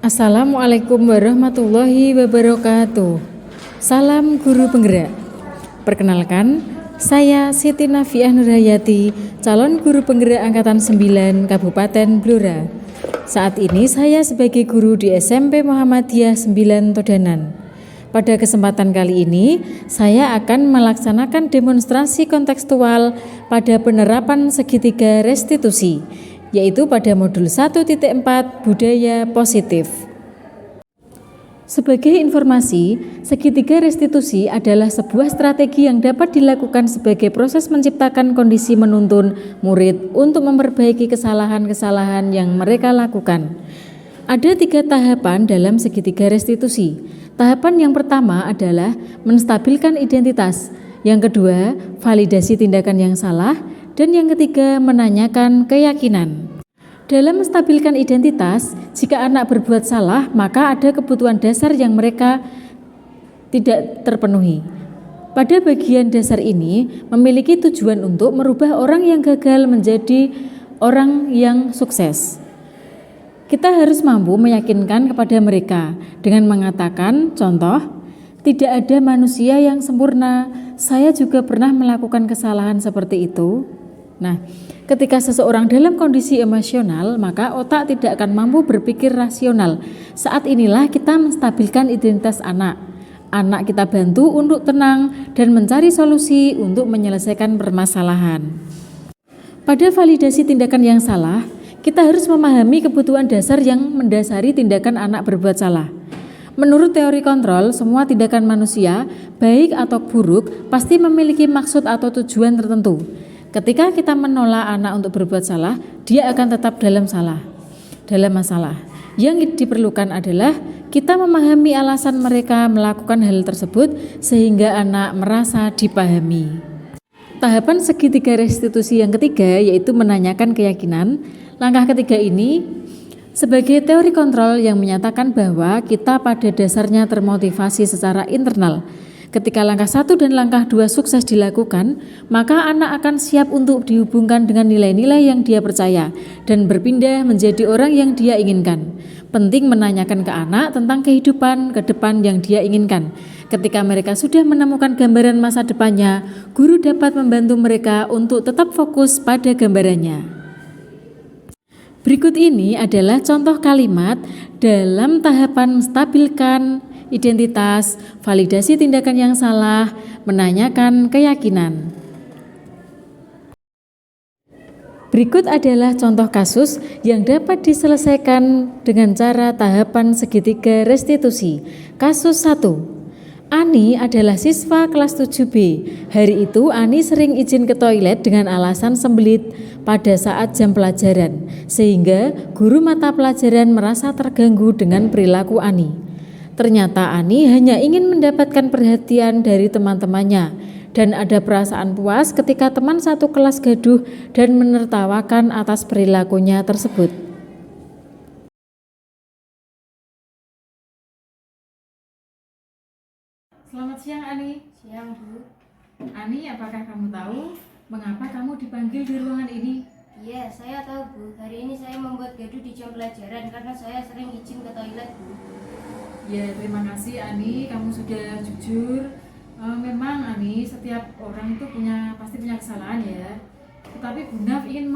Assalamualaikum warahmatullahi wabarakatuh. Salam guru penggerak. Perkenalkan, saya Siti Nafiah Nurhayati, calon guru penggerak angkatan 9 Kabupaten Blora. Saat ini saya sebagai guru di SMP Muhammadiyah 9 Todanan. Pada kesempatan kali ini, saya akan melaksanakan demonstrasi kontekstual pada penerapan segitiga restitusi, yaitu pada modul 1.4 budaya positif. Sebagai informasi, segitiga restitusi adalah sebuah strategi yang dapat dilakukan sebagai proses menciptakan kondisi menuntun murid untuk memperbaiki kesalahan-kesalahan yang mereka lakukan. Ada 3 tahapan dalam segitiga restitusi. Tahapan yang pertama adalah menstabilkan identitas, yang kedua validasi tindakan yang salah, dan yang ketiga menanyakan keyakinan. Dalam menstabilkan identitas, jika anak berbuat salah, maka ada kebutuhan dasar yang mereka tidak terpenuhi. Pada bagian dasar ini memiliki tujuan untuk merubah orang yang gagal menjadi orang yang sukses. Kita harus mampu meyakinkan kepada mereka dengan mengatakan, contoh, tidak ada manusia yang sempurna, saya juga pernah melakukan kesalahan seperti itu. Nah, ketika seseorang dalam kondisi emosional, maka otak tidak akan mampu berpikir rasional. Saat inilah kita menstabilkan identitas anak. Anak kita bantu untuk tenang dan mencari solusi untuk menyelesaikan permasalahan. Pada validasi tindakan yang salah, kita harus memahami kebutuhan dasar yang mendasari tindakan anak berbuat salah. Menurut teori kontrol, semua tindakan manusia, baik atau buruk, pasti memiliki maksud atau tujuan tertentu. Ketika kita menolak anak untuk berbuat salah, dia akan tetap dalam masalah. Yang diperlukan adalah kita memahami alasan mereka melakukan hal tersebut sehingga anak merasa dipahami. Tahapan segitiga restitusi yang ketiga yaitu menanyakan keyakinan. Langkah ketiga ini sebagai teori kontrol yang menyatakan bahwa kita pada dasarnya termotivasi secara internal. Ketika langkah 1 dan langkah 2 sukses dilakukan, maka anak akan siap untuk dihubungkan dengan nilai-nilai yang dia percaya dan berpindah menjadi orang yang dia inginkan. Penting menanyakan ke anak tentang kehidupan ke depan yang dia inginkan. Ketika mereka sudah menemukan gambaran masa depannya, guru dapat membantu mereka untuk tetap fokus pada gambarannya. Berikut ini adalah contoh kalimat dalam tahapan menstabilkan identitas, validasi tindakan yang salah, menanyakan keyakinan. Berikut adalah contoh kasus yang dapat diselesaikan dengan cara tahapan segitiga restitusi. Kasus 1. Ani adalah siswa kelas 7B. Hari itu Ani sering izin ke toilet dengan alasan sembelit pada saat jam pelajaran, sehingga guru mata pelajaran merasa terganggu dengan perilaku Ani. Ternyata Ani hanya ingin mendapatkan perhatian dari teman-temannya dan ada perasaan puas ketika teman satu kelas gaduh dan menertawakan atas perilakunya tersebut. Selamat siang Ani. Siang, Bu. Ani, apakah kamu tahu mengapa kamu dipanggil di ruangan ini? Iya, saya tahu, Bu. Hari ini saya membuat gaduh di jam pelajaran karena saya sering izin ke toilet, Bu. Ya, terima kasih Ani, kamu sudah jujur. Memang Ani, setiap orang itu pasti punya kesalahan ya. Tetapi Bunda ingin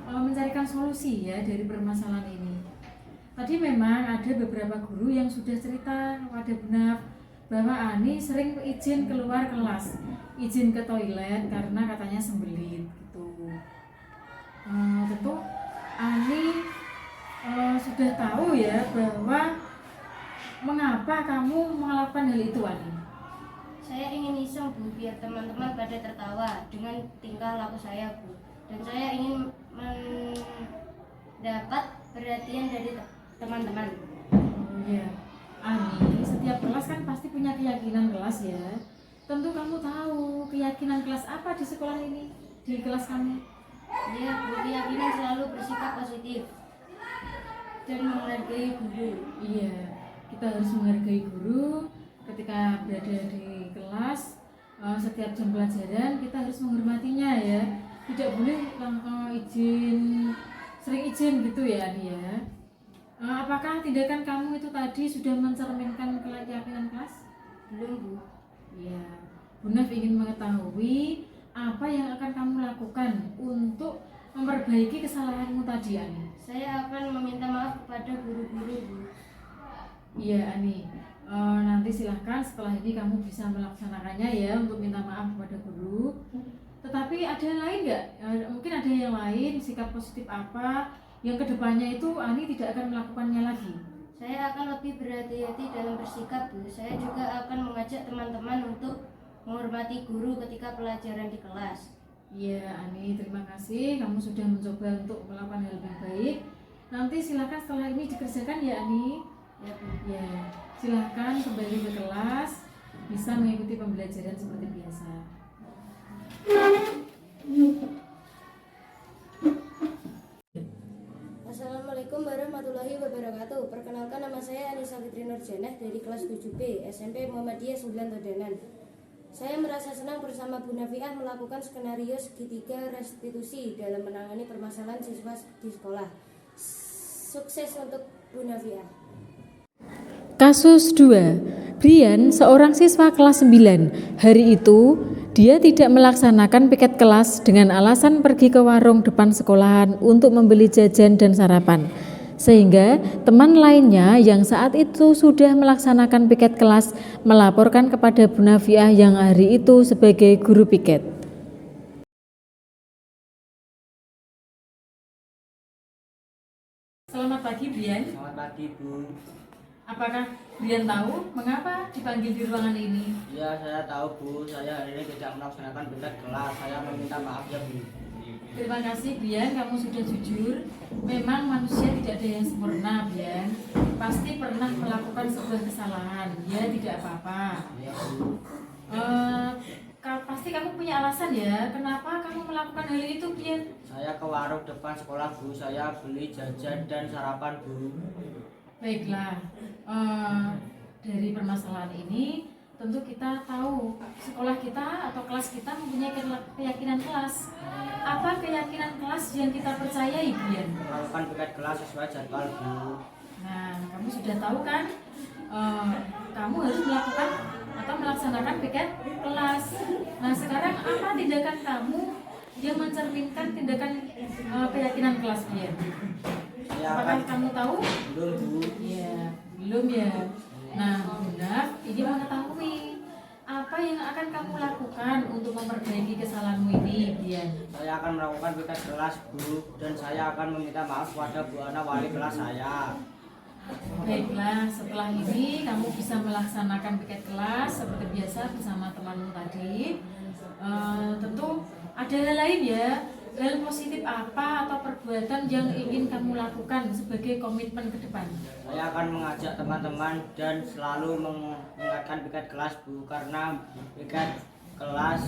mencarikan solusi ya dari permasalahan ini. Tadi memang ada beberapa guru yang sudah cerita kepada Bunda bahwa Ani sering izin keluar kelas, izin ke toilet karena katanya sembelit gitu. Tentu Ani sudah tahu ya bahwa mengapa kamu melakukan hal itu, Ani? Saya ingin iseng, Bu, biar teman-teman pada tertawa dengan tingkah laku saya, Bu. Dan saya ingin mendapat perhatian dari teman-teman. Oh iya, Ani, setiap kelas kan pasti punya keyakinan kelas ya. Tentu kamu tahu keyakinan kelas apa di sekolah ini, di kelas kamu. Dia berkeyakinan selalu bersikap positif dan menghargai guru. Iya, kita harus menghargai guru ketika berada di kelas. Setiap jam pelajaran kita harus menghormatinya ya. Tidak boleh sering izin gitu ya Ani ya. Apakah tindakan kamu itu tadi sudah mencerminkan keyakinan kelas? Belum, Bu. Iya. Bu Naf ingin mengetahui apa yang akan kamu lakukan untuk memperbaiki kesalahanmu tadi, Ani. Saya akan meminta maaf kepada guru-guru, Bu. Iya, Ani. Nanti silahkan setelah ini kamu bisa melaksanakannya ya untuk minta maaf kepada guru. Tetapi ada yang lain nggak? Mungkin ada yang lain sikap positif apa yang kedepannya itu Ani tidak akan melakukannya lagi? Saya akan lebih berhati-hati dalam bersikap, Bu. Saya juga akan mengajak teman-teman untuk menghormati guru ketika pelajaran di kelas. Iya, Ani, terima kasih. Kamu sudah mencoba untuk melakukan hal yang baik. Nanti silakan setelah ini dikerjakan ya, Ani. Ya, Bu. Ya, silakan kembali ke kelas, bisa mengikuti pembelajaran seperti biasa. Assalamualaikum warahmatullahi wabarakatuh. Perkenalkan, nama saya Anissa Fitri Nurjanah dari kelas 7B SMP Muhammadiyah 9 Todanan. Saya merasa senang bersama Bu Nafiah melakukan skenario segitiga restitusi dalam menangani permasalahan siswa di sekolah. Sukses untuk Bu Nafiah. Kasus 2. Brian, seorang siswa kelas 9. Hari itu, dia tidak melaksanakan piket kelas dengan alasan pergi ke warung depan sekolahan untuk membeli jajan dan sarapan. Sehingga teman lainnya yang saat itu sudah melaksanakan piket kelas melaporkan kepada Bu Nafiah yang hari itu sebagai guru piket. Selamat pagi, Brian. Selamat pagi, Bu. Apakah Brian tahu mengapa dipanggil di ruangan ini? Ya, saya tahu, Bu. Saya hari ini tidak melaksanakan piket kelas. Saya meminta maaf ya, Bu. Terima kasih, Brian. Kamu sudah jujur. Memang manusia tidak ada yang sempurna, Brian. Pasti pernah melakukan sebuah kesalahan. Ya, tidak apa-apa. Ya, Bu. Pasti kamu punya alasan ya, kenapa kamu melakukan hal itu, Brian? Saya ke warung depan sekolah, Bu. Saya beli jajan dan sarapan, Bu. Baiklah, dari permasalahan ini tentu kita tahu sekolah kita atau kelas kita mempunyai keyakinan kelas. Apa keyakinan kelas yang kita percayai, Brian? Melakukan piket kelas sesuai jadwal, Bu. Nah, kamu sudah tahu kan, kamu harus melakukan atau melaksanakan piket kelas. Nah, sekarang apa tindakan kamu yang mencerminkan tindakan keyakinan kelas, Brian? Apakah kamu tahu? Belum, Bu. Iya, belum ya. Nah, Bunda ingin mengetahui apa yang akan kamu lakukan untuk memperbaiki kesalahanmu ini, Brian? Saya akan melakukan piket kelas, Bu. Dan saya akan meminta maaf kepada Bu Ana, wali kelas saya. Baiklah, setelah ini kamu bisa melaksanakan piket kelas seperti biasa bersama temanmu tadi. Tentu ada hal lain ya, hal positif apa atau perbuatan yang ingin kamu lakukan sebagai komitmen ke depan? Saya akan mengajak teman-teman dan selalu mengingatkan piket kelas, Bu. Karena piket kelas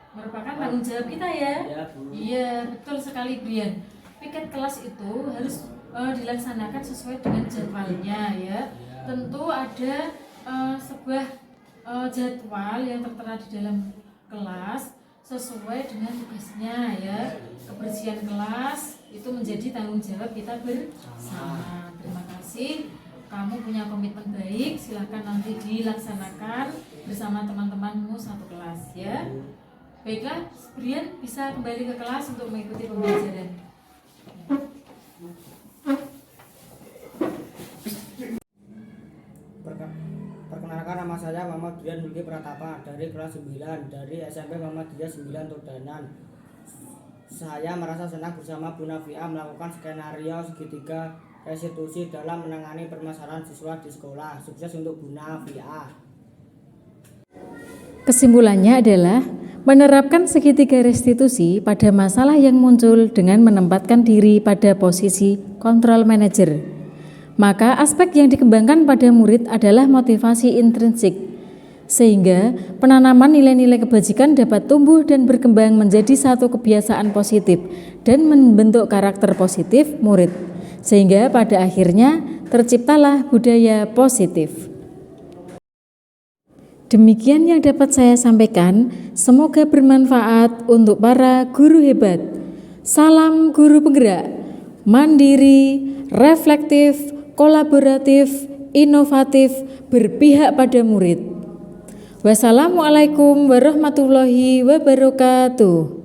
Merupakan tanggung jawab kita ya. Ya, Bu. Iya, betul sekali, Brian. Piket kelas itu harus dilaksanakan sesuai dengan jadwalnya ya. Tentu ada sebuah jadwal yang tertera di dalam kelas sesuai dengan tugasnya ya. Kebersihan kelas itu menjadi tanggung jawab kita bersama. Terima kasih. Kamu punya komitmen baik, silahkan nanti dilaksanakan bersama teman-temanmu satu kelas ya. Baiklah, Brian bisa kembali ke kelas untuk mengikuti pembelajaran. Perkenalkan, nama saya Muhammad Brian Mulki Pratapa dari kelas 9 dari SMP Muhammadiyah 9 Todanan. Saya merasa senang bersama Bu Nafiah melakukan skenario segitiga restitusi dalam menangani permasalahan siswa di sekolah. Sukses untuk Bu Nafiah. Kesimpulannya adalah menerapkan segitiga restitusi pada masalah yang muncul dengan menempatkan diri pada posisi control manager. Maka aspek yang dikembangkan pada murid adalah motivasi intrinsik, sehingga penanaman nilai-nilai kebajikan dapat tumbuh dan berkembang menjadi satu kebiasaan positif dan membentuk karakter positif murid, sehingga pada akhirnya terciptalah budaya positif. Demikian yang dapat saya sampaikan, semoga bermanfaat untuk para guru hebat. Salam guru penggerak, mandiri, reflektif, kolaboratif, inovatif, berpihak pada murid. Wassalamualaikum warahmatullahi wabarakatuh.